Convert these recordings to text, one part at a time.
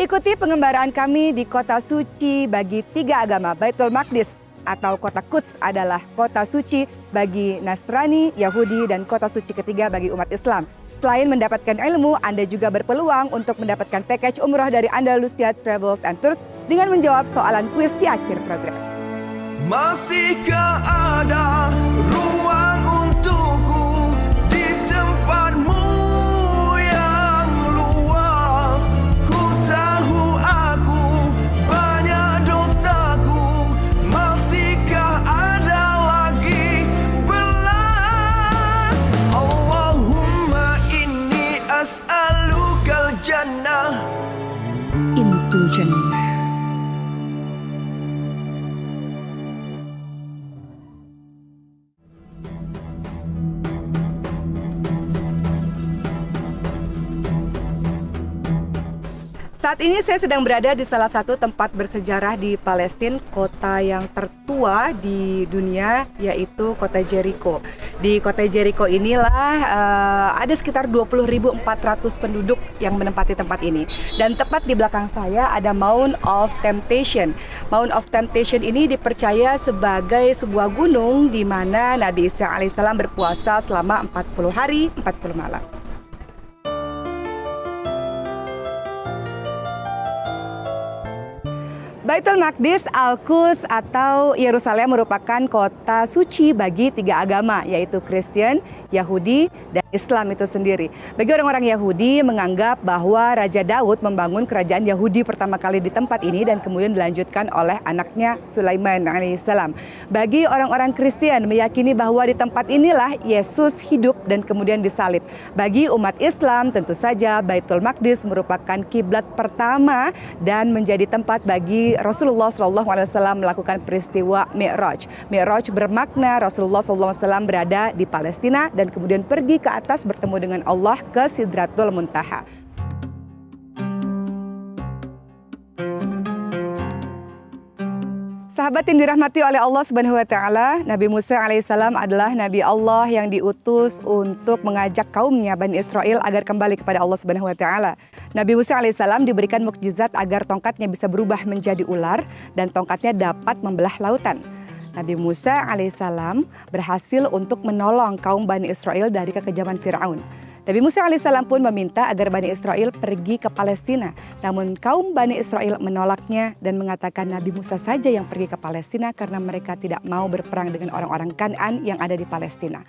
Ikuti pengembaraan kami di kota suci bagi 3 agama. Baitul Maqdis atau kota Quds adalah kota suci bagi Nasrani, Yahudi, dan kota suci ketiga bagi umat Islam. Selain mendapatkan ilmu, Anda juga berpeluang untuk mendapatkan package umroh dari Andalusia Travels and Tours dengan menjawab soalan kuis di akhir program. Masihkah ada ruang untukku di tempatmu yang luas? Ku tahu aku banyak dosaku. Masihkah ada lagi belas? Allahumma inni as'alukal jannah. Intu jannah. Saat ini saya sedang berada di salah satu tempat bersejarah di Palestina, kota yang tertua di dunia, yaitu kota Jericho. Di kota Jericho inilah ada sekitar 20.400 penduduk yang menempati tempat ini. Dan tepat di belakang saya ada Mount of Temptation. Mount of Temptation ini dipercaya sebagai sebuah gunung di mana Nabi Isa alaihissalam berpuasa selama 40 hari, 40 malam. Baitul Maqdis, Al-Quds atau Yerusalem merupakan kota suci bagi 3 agama, yaitu Kristen, Yahudi, dan Islam itu sendiri. Bagi orang-orang Yahudi menganggap bahwa Raja Daud membangun kerajaan Yahudi pertama kali di tempat ini dan kemudian dilanjutkan oleh anaknya Sulaiman alaihissalam. Bagi orang-orang Kristen meyakini bahwa di tempat inilah Yesus hidup dan kemudian disalib. Bagi umat Islam tentu saja Baitul Maqdis merupakan kiblat pertama dan menjadi tempat bagi Rasulullah SAW melakukan peristiwa Mi'raj. Mi'raj bermakna Rasulullah SAW berada di Palestina dan kemudian pergi ke atas bertemu dengan Allah ke Sidratul Muntaha. Sahabat yang dirahmati oleh Allah Subhanahu wa taala, Nabi Musa alaihissalam adalah nabi Allah yang diutus untuk mengajak kaumnya Bani Israel agar kembali kepada Allah Subhanahu wa taala. Nabi Musa alaihissalam diberikan mukjizat agar tongkatnya bisa berubah menjadi ular dan tongkatnya dapat membelah lautan. Nabi Musa alaihissalam berhasil untuk menolong kaum Bani Israel dari kekejaman Firaun. Nabi Musa alaihissalam pun meminta agar Bani Israel pergi ke Palestina. Namun kaum Bani Israel menolaknya dan mengatakan Nabi Musa saja yang pergi ke Palestina karena mereka tidak mau berperang dengan orang-orang Kan'an yang ada di Palestina.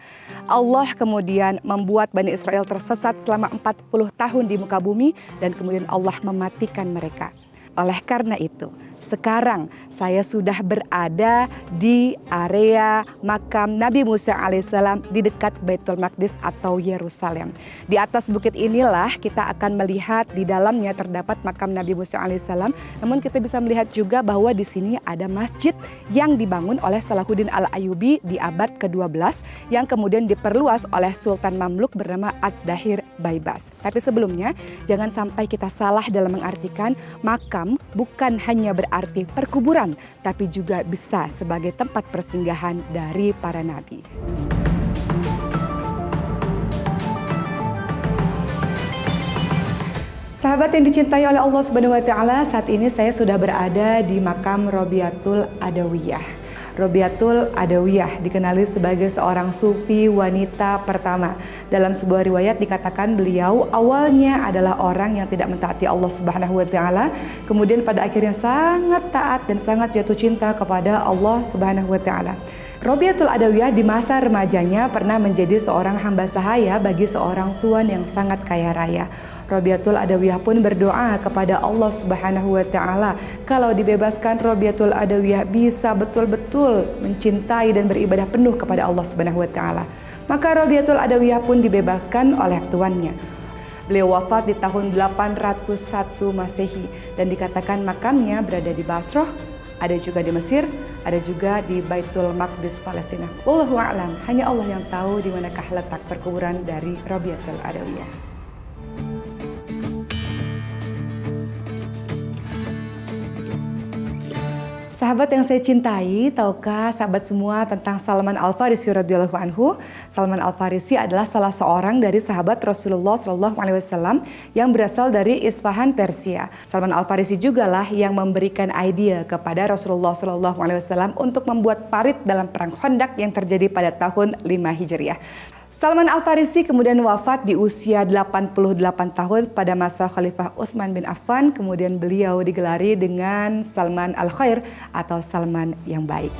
Allah kemudian membuat Bani Israel tersesat selama 40 tahun di muka bumi dan kemudian Allah mematikan mereka. Oleh karena itu, sekarang saya sudah berada di area makam Nabi Musa alaihissalam di dekat Baitul Maqdis atau Yerusalem. Di atas bukit inilah kita akan melihat di dalamnya terdapat makam Nabi Musa alaihissalam. Namun kita bisa melihat juga bahwa di sini ada masjid yang dibangun oleh Salahuddin Al-Ayyubi di abad ke-12 yang kemudian diperluas oleh Sultan Mamluk bernama Ad-Dahir Baibas. Tapi sebelumnya jangan sampai kita salah dalam mengartikan makam bukan hanya berarti perkuburan, tapi juga bisa sebagai tempat persinggahan dari para nabi. Sahabat yang dicintai oleh Allah Subhanahu wa taala, saat ini saya sudah berada di makam Robiatul Adawiyah. Robiatul Adawiyah dikenali sebagai seorang sufi wanita pertama. Dalam sebuah riwayat dikatakan beliau awalnya adalah orang yang tidak mentaati Allah Subhanahu wa taala, kemudian pada akhirnya sangat taat dan sangat jatuh cinta kepada Allah Subhanahu wa taala. Robiatul Adawiyah di masa remajanya pernah menjadi seorang hamba sahaya bagi seorang tuan yang sangat kaya raya. Robiatul Adawiyah pun berdoa kepada Allah Subhanahu wa taala kalau dibebaskan Robiatul Adawiyah bisa betul-betul mencintai dan beribadah penuh kepada Allah Subhanahu wa taala. Maka Robiatul Adawiyah pun dibebaskan oleh tuannya. Beliau wafat di tahun 801 Masehi dan dikatakan makamnya berada di Basrah, ada juga di Mesir, ada juga di Baitul Maqdis Palestina. Wallahu a'lam, hanya Allah yang tahu di manakah letak perkuburan dari Robiatul Adawiyah. Sahabat yang saya cintai, tahukah sahabat semua tentang Salman Al-Farisi radhiyallahu anhu? Salman Al-Farisi adalah salah seorang dari sahabat Rasulullah SAW yang berasal dari Isfahan, Persia. Salman Al-Farisi jugalah yang memberikan ide kepada Rasulullah SAW untuk membuat parit dalam perang Khandaq yang terjadi pada tahun 5 Hijriah. Salman Al-Farisi kemudian wafat di usia 88 tahun pada masa Khalifah Utsman bin Affan. Kemudian beliau digelari dengan Salman Al-Khair atau Salman yang baik.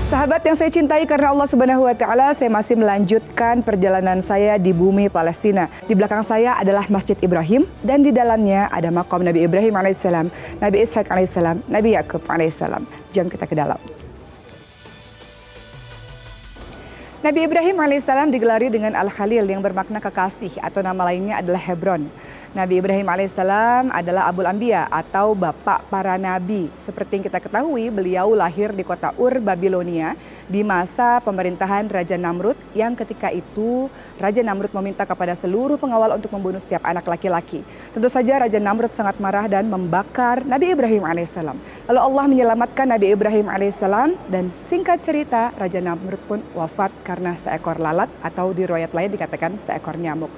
Sahabat yang saya cintai karena Allah Subhanahu wa taala, saya masih melanjutkan perjalanan saya di bumi Palestina. Di belakang saya adalah Masjid Ibrahim dan di dalamnya ada makam Nabi Ibrahim alaihissalam, Nabi Ishak alaihissalam, Nabi Yakub alaihissalam. Jom kita ke dalam. Nabi Ibrahim alaihissalam digelari dengan Al-Khalil yang bermakna kekasih atau nama lainnya adalah Hebron. Nabi Ibrahim alaihissalam adalah Abul Anbiya atau bapak para nabi. Seperti yang kita ketahui, beliau lahir di kota Ur, Babilonia di masa pemerintahan Raja Namrud yang ketika itu Raja Namrud meminta kepada seluruh pengawal untuk membunuh setiap anak laki-laki. Tentu saja Raja Namrud sangat marah dan membakar Nabi Ibrahim alaihissalam. Lalu Allah menyelamatkan Nabi Ibrahim alaihissalam dan singkat cerita Raja Namrud pun wafat karena seekor lalat atau di riwayat lain dikatakan seekor nyamuk.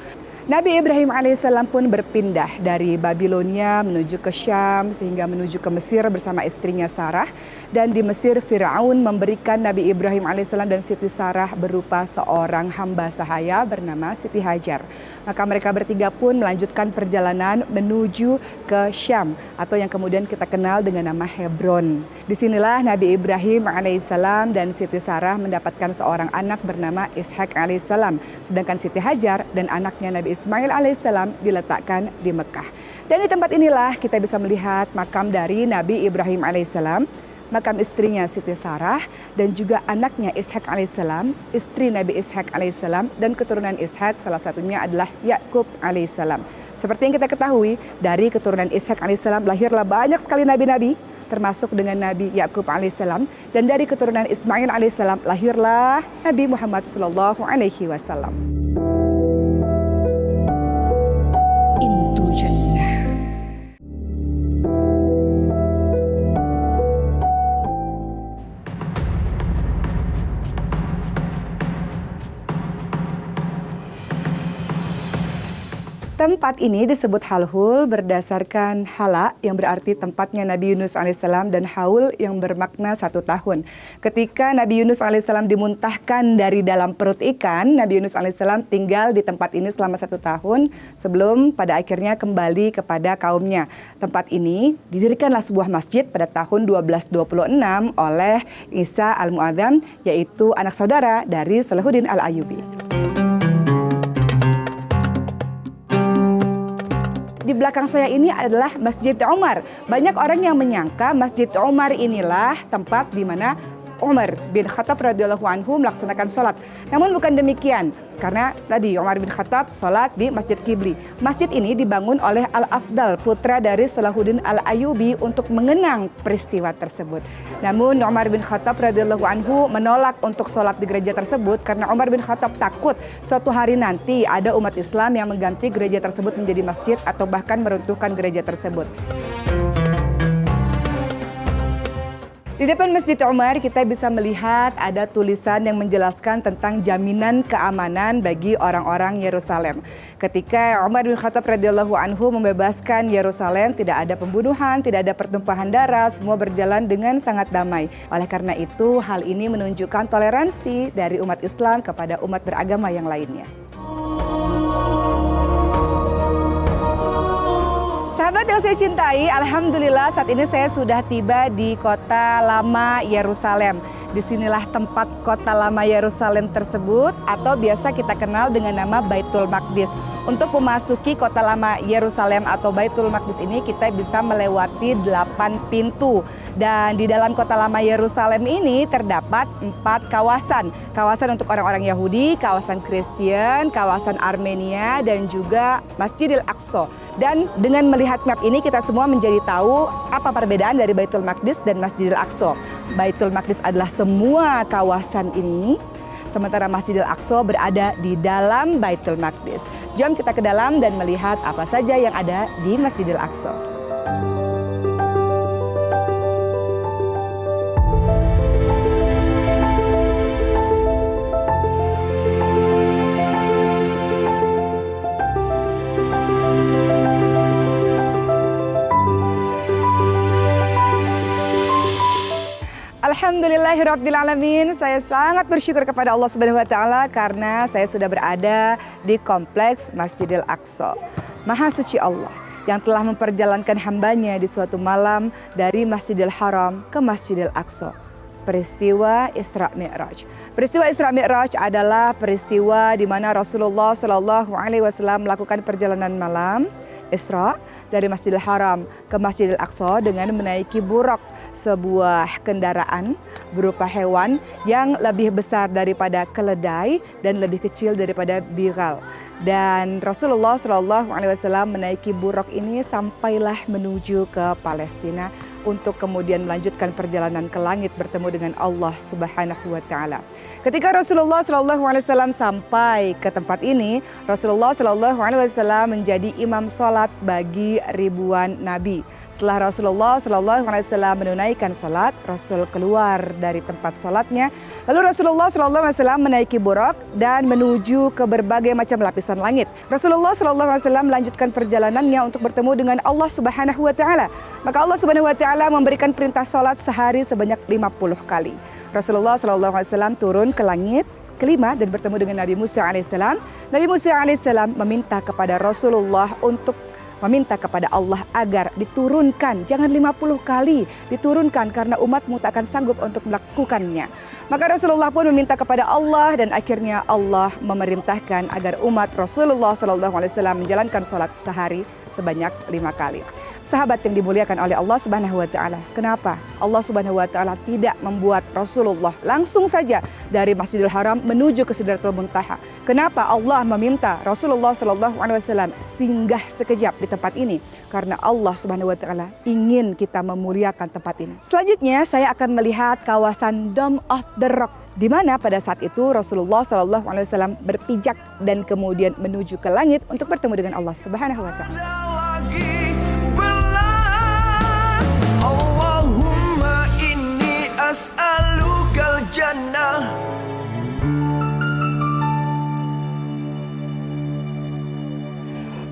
Nabi Ibrahim alaihissalam pun berpindah dari Babilonia menuju ke Syam sehingga menuju ke Mesir bersama istrinya Sarah. Dan di Mesir Firaun memberikan Nabi Ibrahim alaihissalam dan Siti Sarah berupa seorang hamba sahaya bernama Siti Hajar. Maka mereka bertiga pun melanjutkan perjalanan menuju ke Syam atau yang kemudian kita kenal dengan nama Hebron. Disinilah Nabi Ibrahim alaihissalam dan Siti Sarah mendapatkan seorang anak bernama Ishak alaihissalam. Sedangkan Siti Hajar dan anaknya Nabi Ismail alaihissalam diletakkan di Mekah. Dan di tempat inilah kita bisa melihat makam dari Nabi Ibrahim alaihissalam, makam istrinya Siti Sarah, dan juga anaknya Ishak alaihissalam, istri Nabi Ishak alaihissalam, dan keturunan Ishak salah satunya adalah Yakub alaihissalam. Seperti yang kita ketahui, dari keturunan Ishak alaihissalam lahirlah banyak sekali nabi-nabi, termasuk dengan Nabi Yakub alaihissalam, dan dari keturunan Ismail alaihissalam lahirlah Nabi Muhammad sallallahu alaihi wasallam. Tempat ini disebut Halhul berdasarkan hala yang berarti tempatnya Nabi Yunus alaihissalam dan haul yang bermakna 1 tahun. Ketika Nabi Yunus alaihissalam dimuntahkan dari dalam perut ikan, Nabi Yunus alaihissalam tinggal di tempat ini selama 1 tahun sebelum pada akhirnya kembali kepada kaumnya. Tempat ini didirikanlah sebuah masjid pada tahun 1226 oleh Isa al-Mu'adzam, yaitu anak saudara dari Salahuddin al-Ayyubi. Di belakang saya ini adalah Masjid Umar. Banyak orang yang menyangka Masjid Umar inilah tempat di mana Umar bin Khattab radhiyallahu anhu melaksanakan sholat. Namun bukan demikian, karena tadi Umar bin Khattab sholat di Masjid Qibli. Masjid ini dibangun oleh Al-Afdal, putra dari Salahuddin al-Ayyubi untuk mengenang peristiwa tersebut. Namun Umar bin Khattab radhiyallahu anhu menolak untuk sholat di gereja tersebut karena Umar bin Khattab takut suatu hari nanti ada umat Islam yang mengganti gereja tersebut menjadi masjid atau bahkan meruntuhkan gereja tersebut. Di depan Masjid Umar kita bisa melihat ada tulisan yang menjelaskan tentang jaminan keamanan bagi orang-orang Yerusalem. Ketika Umar bin Khattab radhiyallahu anhu membebaskan Yerusalem, tidak ada pembunuhan, tidak ada pertumpahan darah, semua berjalan dengan sangat damai. Oleh karena itu, hal ini menunjukkan toleransi dari umat Islam kepada umat beragama yang lainnya. Sahabat yang saya cintai, alhamdulillah saat ini saya sudah tiba di kota lama Yerusalem. Disinilah tempat kota lama Yerusalem tersebut atau biasa kita kenal dengan nama Baitul Maqdis. Untuk memasuki kota lama Yerusalem atau Baitul Maqdis ini kita bisa melewati 8 pintu. Dan di dalam kota lama Yerusalem ini terdapat 4 kawasan. Kawasan untuk orang-orang Yahudi, kawasan Kristen, kawasan Armenia, dan juga Masjidil Aqsa. Dan dengan melihat map ini kita semua menjadi tahu apa perbedaan dari Baitul Maqdis dan Masjidil Aqsa. Baitul Maqdis adalah semua kawasan ini, sementara Masjidil Aqsa berada di dalam Baitul Maqdis. Jom kita ke dalam dan melihat apa saja yang ada di Masjidil Aqsa. Alhamdulillahirrabbilalamin. Saya sangat bersyukur kepada Allah Subhanahu wa Ta'ala karena saya sudah berada di kompleks Masjidil Aqsa. Maha suci Allah yang telah memperjalankan hambanya di suatu malam dari Masjidil Haram ke Masjidil Aqsa. Peristiwa Isra Mi'raj. Peristiwa Isra Mi'raj adalah peristiwa di mana Rasulullah SAW melakukan perjalanan malam Isra dari Masjidil Haram ke Masjidil Aqsa dengan menaiki buraq, sebuah kendaraan berupa hewan yang lebih besar daripada keledai dan lebih kecil daripada bigal. Dan Rasulullah SAW menaiki buraq ini sampailah menuju ke Palestina untuk kemudian melanjutkan perjalanan ke langit bertemu dengan Allah Subhanahu wa Ta'ala. Ketika Rasulullah SAW sampai ke tempat ini, Rasulullah SAW menjadi imam sholat bagi ribuan nabi. Setelah Rasulullah SAW menunaikan sholat, Rasul keluar dari tempat sholatnya. Lalu Rasulullah SAW menaiki buraq dan menuju ke berbagai macam lapisan langit. Rasulullah SAW melanjutkan perjalanannya untuk bertemu dengan Allah Subhanahu wa Ta'ala. Maka Allah Subhanahu wa Ta'ala memberikan perintah sholat sehari sebanyak 50 kali. Rasulullah SAW turun ke langit kelima dan bertemu dengan Nabi Musa alaihissalam. Nabi Musa alaihissalam meminta kepada Rasulullah untuk meminta kepada Allah agar diturunkan, jangan 50 kali diturunkan karena umatmu tak akan sanggup untuk melakukannya. Maka Rasulullah pun meminta kepada Allah dan akhirnya Allah memerintahkan agar umat Rasulullah SAW menjalankan sholat sehari sebanyak 5 kali. Sahabat yang dimuliakan oleh Allah Subhanahu wa Ta'ala. Kenapa Allah Subhanahu wa Ta'ala tidak membuat Rasulullah langsung saja dari Masjidil Haram menuju ke Sidratul Muntaha? Kenapa Allah meminta Rasulullah SAW singgah sekejap di tempat ini? Karena Allah Subhanahu wa Ta'ala ingin kita memuliakan tempat ini. Selanjutnya saya akan melihat kawasan Dome of the Rock, di mana pada saat itu Rasulullah SAW berpijak dan kemudian menuju ke langit untuk bertemu dengan Allah Subhanahu wa Ta'ala. Allahumma inni as'alukal jannah.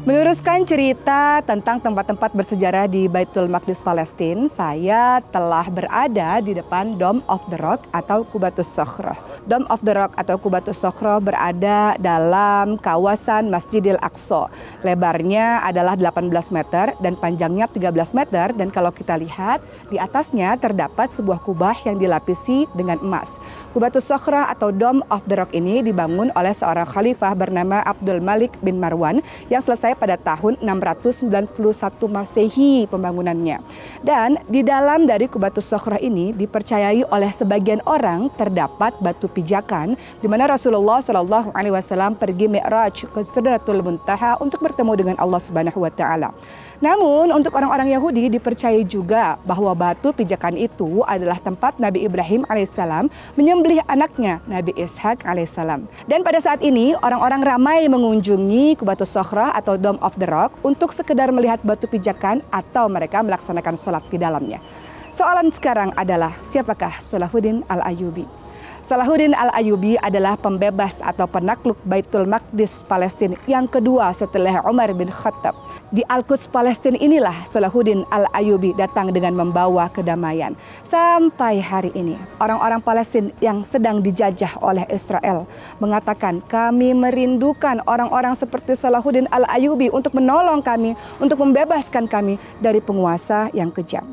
Meneruskan cerita tentang tempat-tempat bersejarah di Baitul Maqdis Palestina, saya telah berada di depan Dome of the Rock atau Qubatus Shokhrah. Dome of the Rock atau Qubatus Shokhrah berada dalam kawasan Masjidil Aqsa. Lebarnya adalah 18 meter dan panjangnya 13 meter, dan kalau kita lihat di atasnya terdapat sebuah kubah yang dilapisi dengan emas. Qubatus Shokhrah atau Dome of the Rock ini dibangun oleh seorang khalifah bernama Abdul Malik bin Marwan yang selesai pada tahun 691 Masehi pembangunannya. Dan di dalam dari Qubatus Shokhrah ini dipercayai oleh sebagian orang terdapat batu pijakan di mana Rasulullah SAW pergi Mi'raj ke Sidratul Muntaha untuk bertemu dengan Allah Subhanahu wa Ta'ala. Namun untuk orang-orang Yahudi dipercayai juga bahwa batu pijakan itu adalah tempat Nabi Ibrahim alaihissalam menyembelih anaknya Nabi Ishak alaihissalam. Dan pada saat ini orang-orang ramai mengunjungi Qubatus Shokhrah atau Dome of the Rock untuk sekedar melihat batu pijakan atau mereka melaksanakan sholat di dalamnya. Soalan sekarang adalah, siapakah Salahuddin Al-Ayyubi? Salahuddin Al-Ayyubi adalah pembebas atau penakluk Baitul Maqdis Palestina yang kedua setelah Umar bin Khattab. Di Al-Quds Palestina inilah Salahuddin Al-Ayyubi datang dengan membawa kedamaian. Sampai hari ini, orang-orang Palestina yang sedang dijajah oleh Israel mengatakan, kami merindukan orang-orang seperti Salahuddin Al-Ayyubi untuk menolong kami, untuk membebaskan kami dari penguasa yang kejam.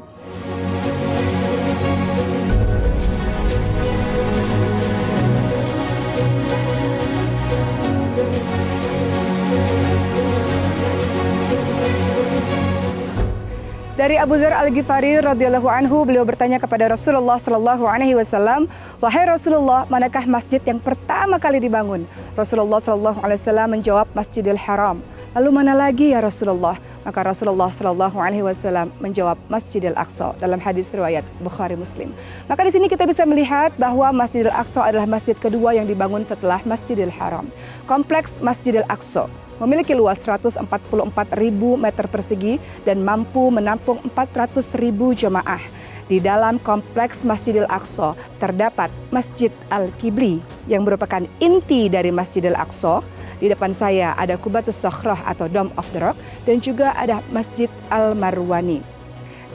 Dari Abu Dzar Al-Ghifari radhiyallahu anhu, beliau bertanya kepada Rasulullah sallallahu alaihi wasallam, "Wahai Rasulullah, manakah masjid yang pertama kali dibangun?" Rasulullah sallallahu alaihi wasallam menjawab, "Masjidil Haram." "Lalu mana lagi ya Rasulullah?" Maka Rasulullah sallallahu alaihi wasallam menjawab, "Masjidil Aqsa." Dalam hadis riwayat Bukhari Muslim. Maka di sini kita bisa melihat bahwa Masjidil Aqsa adalah masjid kedua yang dibangun setelah Masjidil Haram. Kompleks Masjidil Aqsa memiliki luas 144.000 meter persegi dan mampu menampung 400.000 jemaah. Di dalam kompleks Masjidil Aqsa terdapat Masjid Al-Qibli yang merupakan inti dari Masjidil Aqsa. Di depan saya ada Qubatus Sakhrah atau Dome of the Rock dan juga ada Masjid Al-Marwani.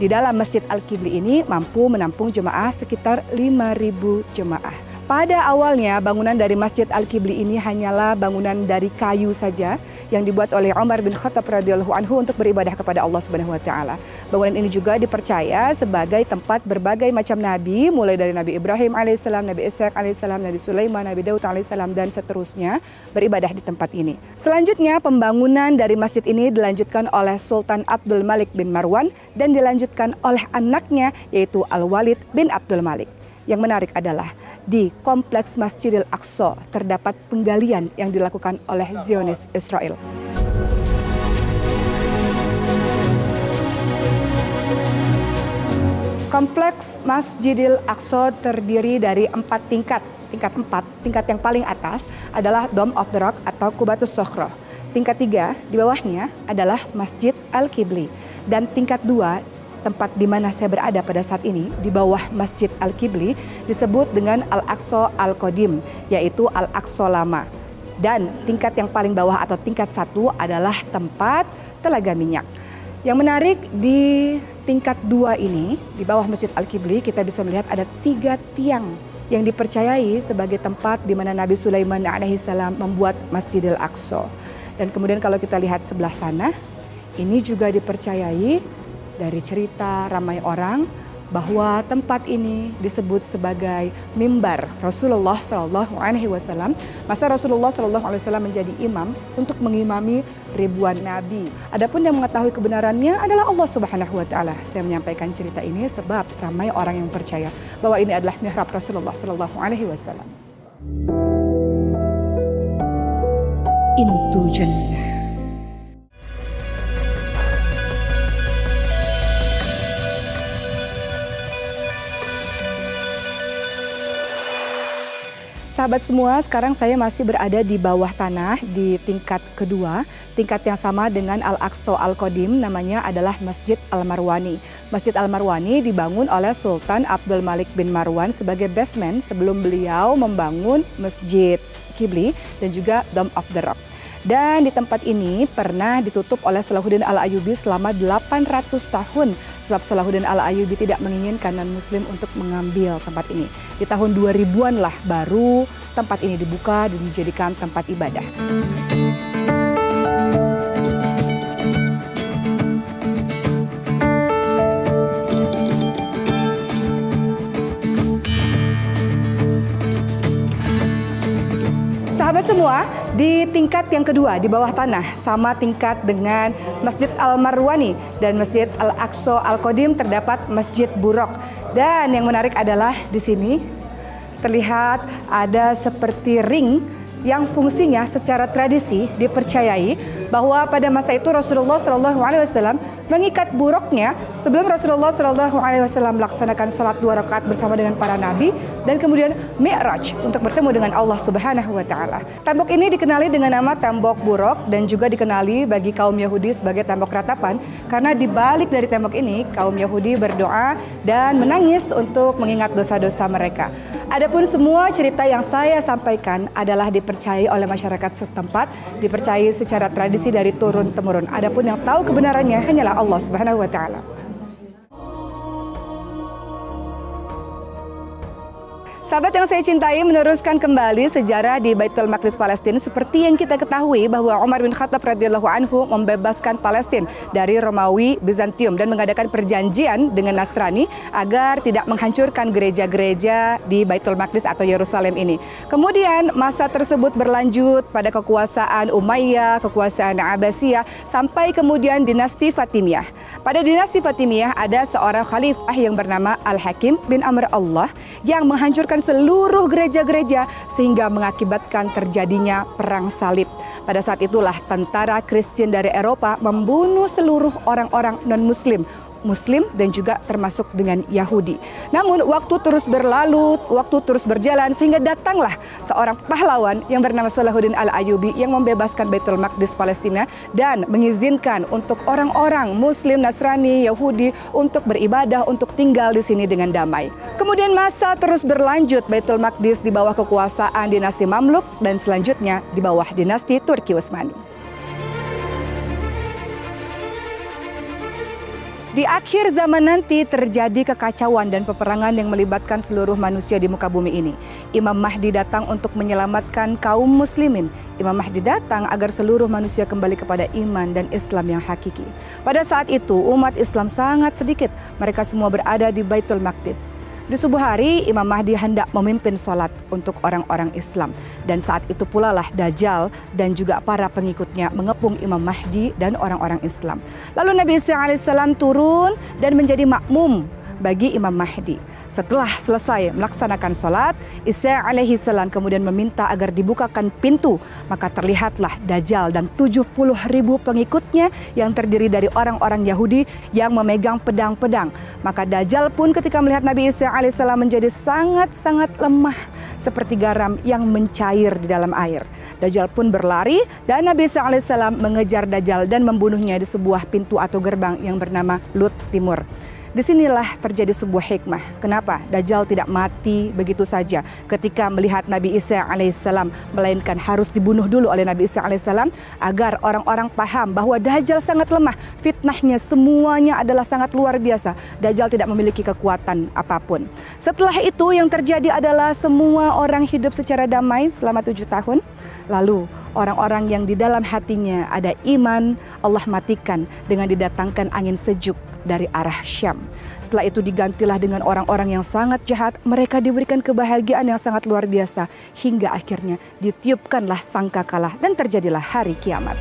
Di dalam Masjid Al-Qibli ini mampu menampung jemaah sekitar 5.000 jemaah. Pada awalnya bangunan dari Masjid Al-Qibli ini hanyalah bangunan dari kayu saja yang dibuat oleh Umar bin Khattab radhiyallahu anhu untuk beribadah kepada Allah Subhanahu wa taala. Bangunan ini juga dipercaya sebagai tempat berbagai macam nabi, mulai dari Nabi Ibrahim alaihissalam, Nabi Ishaq alaihissalam, Nabi Sulaiman, Nabi Daud alaihissalam dan seterusnya beribadah di tempat ini. Selanjutnya pembangunan dari masjid ini dilanjutkan oleh Sultan Abdul Malik bin Marwan dan dilanjutkan oleh anaknya yaitu Al-Walid bin Abdul Malik. Yang menarik adalah di kompleks Masjidil Aqsa terdapat penggalian yang dilakukan oleh Zionis Israel. Kompleks Masjidil Aqsa terdiri dari 4 tingkat. Tingkat 4, tingkat yang paling atas adalah Dome of the Rock atau Qubatus Sakhrah. Tingkat 3 di bawahnya adalah Masjid Al-Qibli. Dan tingkat 2 tempat di mana saya berada pada saat ini, di bawah Masjid Al-Qibli, disebut dengan Al-Aqsa Al-Qadim, yaitu Al-Aqsa Lama. Dan tingkat yang paling bawah atau tingkat 1 adalah tempat telaga minyak. Yang menarik di tingkat 2 ini, di bawah Masjid Al-Qibli, kita bisa melihat ada 3 tiang yang dipercayai sebagai tempat di mana Nabi Sulaiman alaihissalam membuat Masjidil Aqsa. Dan kemudian kalau kita lihat sebelah sana, ini juga dipercayai dari cerita ramai orang bahwa tempat ini disebut sebagai mimbar Rasulullah SAW. Masa Rasulullah SAW menjadi imam untuk mengimami ribuan nabi. Adapun yang mengetahui kebenarannya adalah Allah Subhanahu wa taala. Saya menyampaikan cerita ini sebab ramai orang yang percaya bahwa ini adalah mihrab Rasulullah SAW. Intu Jannah. Sahabat semua, sekarang saya masih berada di bawah tanah di tingkat kedua, tingkat yang sama dengan Al-Aqsa Al-Qadim, namanya adalah Masjid Al-Marwani. Masjid Al-Marwani dibangun oleh Sultan Abdul Malik bin Marwan sebagai basement sebelum beliau membangun Masjid Qibli dan juga Dome of the Rock. Dan di tempat ini pernah ditutup oleh Salahuddin Al-Ayyubi selama 800 tahun sebab Salahuddin Al-Ayyubi tidak menginginkan non-muslim untuk mengambil tempat ini. Di tahun 2000-an lah baru tempat ini dibuka dan dijadikan tempat ibadah. Sahabat semua, di tingkat yang kedua di bawah tanah sama tingkat dengan Masjid Al-Marwani dan Masjid Al-Aqsa Al-Qadim terdapat Masjid Buraq. Dan yang menarik adalah di sini terlihat ada seperti ring yang fungsinya secara tradisi dipercayai bahwa pada masa itu Rasulullah SAW mengikat buruknya sebelum Rasulullah SAW melaksanakan sholat 2 rakaat bersama dengan para nabi dan kemudian Mi'raj untuk bertemu dengan Allah Subhanahu wa taala. Tembok ini dikenali dengan nama tembok buruk dan juga dikenali bagi kaum Yahudi sebagai tembok ratapan karena di balik dari tembok ini kaum Yahudi berdoa dan menangis untuk mengingat dosa-dosa mereka. Adapun semua cerita yang saya sampaikan adalah dipercayai oleh masyarakat setempat, dipercayai secara tradisi dari turun-temurun. Adapun yang tahu kebenarannya hanyalah Allah Subhanahu wa taala. Sahabat yang saya cintai, meneruskan kembali sejarah di Baitul Maqdis Palestina. Seperti yang kita ketahui bahwa Umar bin Khattab radhiyallahu anhu membebaskan Palestina dari Romawi Bizantium dan mengadakan perjanjian dengan Nasrani agar tidak menghancurkan gereja-gereja di Baitul Maqdis atau Yerusalem ini. Kemudian masa tersebut berlanjut pada kekuasaan Umayyah, kekuasaan Abbasiyah sampai kemudian dinasti Fatimiyah. Pada dinasti Fatimiyah ada seorang khalifah yang bernama Al-Hakim bin Amr Allah yang menghancurkan seluruh gereja-gereja sehingga mengakibatkan terjadinya perang salib. Pada saat itulah tentara Kristen dari Eropa membunuh seluruh orang-orang non-muslim Muslim dan juga termasuk dengan Yahudi. Namun waktu terus berlalu, waktu terus berjalan sehingga datanglah seorang pahlawan yang bernama Salahuddin Al-Ayyubi yang membebaskan Baitul Maqdis Palestina dan mengizinkan untuk orang-orang Muslim, Nasrani, Yahudi untuk beribadah, untuk tinggal di sini dengan damai. Kemudian masa terus berlanjut, Baitul Maqdis di bawah kekuasaan dinasti Mamluk dan selanjutnya di bawah dinasti Turki Utsmani. Di akhir zaman nanti terjadi kekacauan dan peperangan yang melibatkan seluruh manusia di muka bumi ini. Imam Mahdi datang untuk menyelamatkan kaum muslimin. Imam Mahdi datang agar seluruh manusia kembali kepada iman dan Islam yang hakiki. Pada saat itu umat Islam sangat sedikit. Mereka semua berada di Baitul Maqdis. Di subuh hari, Imam Mahdi hendak memimpin sholat untuk orang-orang Islam. Dan saat itu pula lah Dajjal dan juga para pengikutnya mengepung Imam Mahdi dan orang-orang Islam. Lalu Nabi Isa alaihissalam turun dan menjadi makmum bagi Imam Mahdi. Setelah selesai melaksanakan sholat, Isa alaihissalam kemudian meminta agar dibukakan pintu. Maka terlihatlah Dajjal dan 70.000 pengikutnya yang terdiri dari orang-orang Yahudi yang memegang pedang-pedang. Maka Dajjal pun ketika melihat Nabi Isa alaihissalam menjadi sangat-sangat lemah seperti garam yang mencair di dalam air. Dajjal pun berlari dan Nabi Isa alaihissalam mengejar Dajjal dan membunuhnya di sebuah pintu atau gerbang yang bernama Lut Timur. Disinilah terjadi sebuah hikmah. Kenapa Dajjal tidak mati begitu saja ketika melihat Nabi Isa alaihissalam, melainkan harus dibunuh dulu oleh Nabi Isa alaihissalam agar orang-orang paham bahwa Dajjal sangat lemah. Fitnahnya semuanya adalah sangat luar biasa. Dajjal tidak memiliki kekuatan apapun. Setelah itu yang terjadi adalah semua orang hidup secara damai selama 7 tahun. Lalu orang-orang yang di dalam hatinya ada iman, Allah matikan dengan didatangkan angin sejuk dari arah Syam. Setelah itu digantilah dengan orang-orang yang sangat jahat. Mereka diberikan kebahagiaan yang sangat luar biasa hingga akhirnya ditiupkanlah sangkakala dan terjadilah hari kiamat.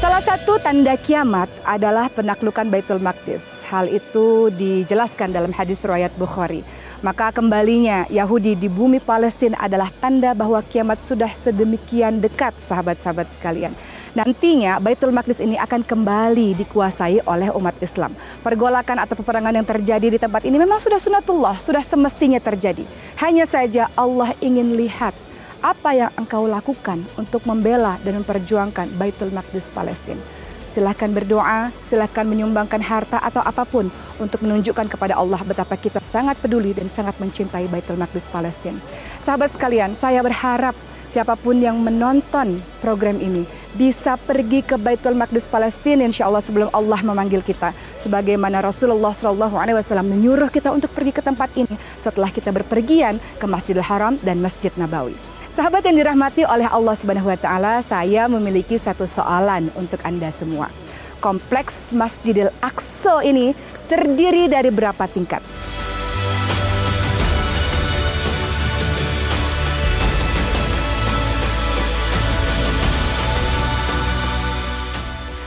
Salah satu tanda kiamat adalah penaklukan Baitul Maqdis. Hal itu dijelaskan dalam hadis riwayat Bukhari. Maka kembalinya Yahudi di bumi Palestina adalah tanda bahwa kiamat sudah sedemikian dekat, sahabat-sahabat sekalian. Nantinya Baitul Maqdis ini akan kembali dikuasai oleh umat Islam. Pergolakan atau peperangan yang terjadi di tempat ini memang sudah sunatullah, sudah semestinya terjadi. Hanya saja Allah ingin lihat apa yang engkau lakukan untuk membela dan memperjuangkan Baitul Maqdis Palestina. Silahkan berdoa, silahkan menyumbangkan harta atau apapun untuk menunjukkan kepada Allah betapa kita sangat peduli dan sangat mencintai Baitul Maqdis Palestina. Sahabat sekalian, saya berharap siapapun yang menonton program ini bisa pergi ke Baitul Maqdis Palestina insya Allah sebelum Allah memanggil kita. Sebagaimana Rasulullah SAW menyuruh kita untuk pergi ke tempat ini setelah kita berpergian ke Masjidil Haram dan Masjid Nabawi. Sahabat yang dirahmati oleh Allah Subhanahu wa Ta'ala, saya memiliki satu soalan untuk Anda semua. Kompleks Masjidil Aqsa ini terdiri dari berapa tingkat?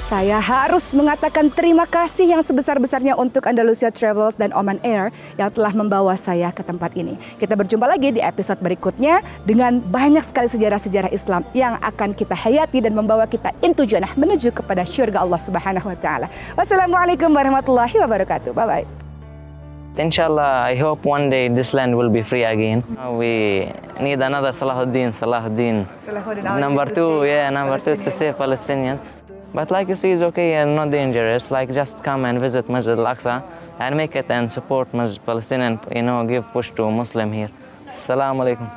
Saya harus mengatakan terima kasih yang sebesar-besarnya untuk Andalusia Travels dan Oman Air yang telah membawa saya ke tempat ini. Kita berjumpa lagi di episode berikutnya dengan banyak sekali sejarah-sejarah Islam yang akan kita hayati dan membawa kita into jannah menuju kepada syurga Allah Subhanahu wa Ta'ala. Wassalamualaikum warahmatullahi wabarakatuh. Bye-bye. Inshallah, I hope one day this land will be free again. We need another Salahuddin. Number two to save Palestinians. But like you see, it's okay and not dangerous. Like just come and visit Masjid Al-Aqsa and make it and support Masjid Palestine and give push to Muslim here. Assalamu alaikum.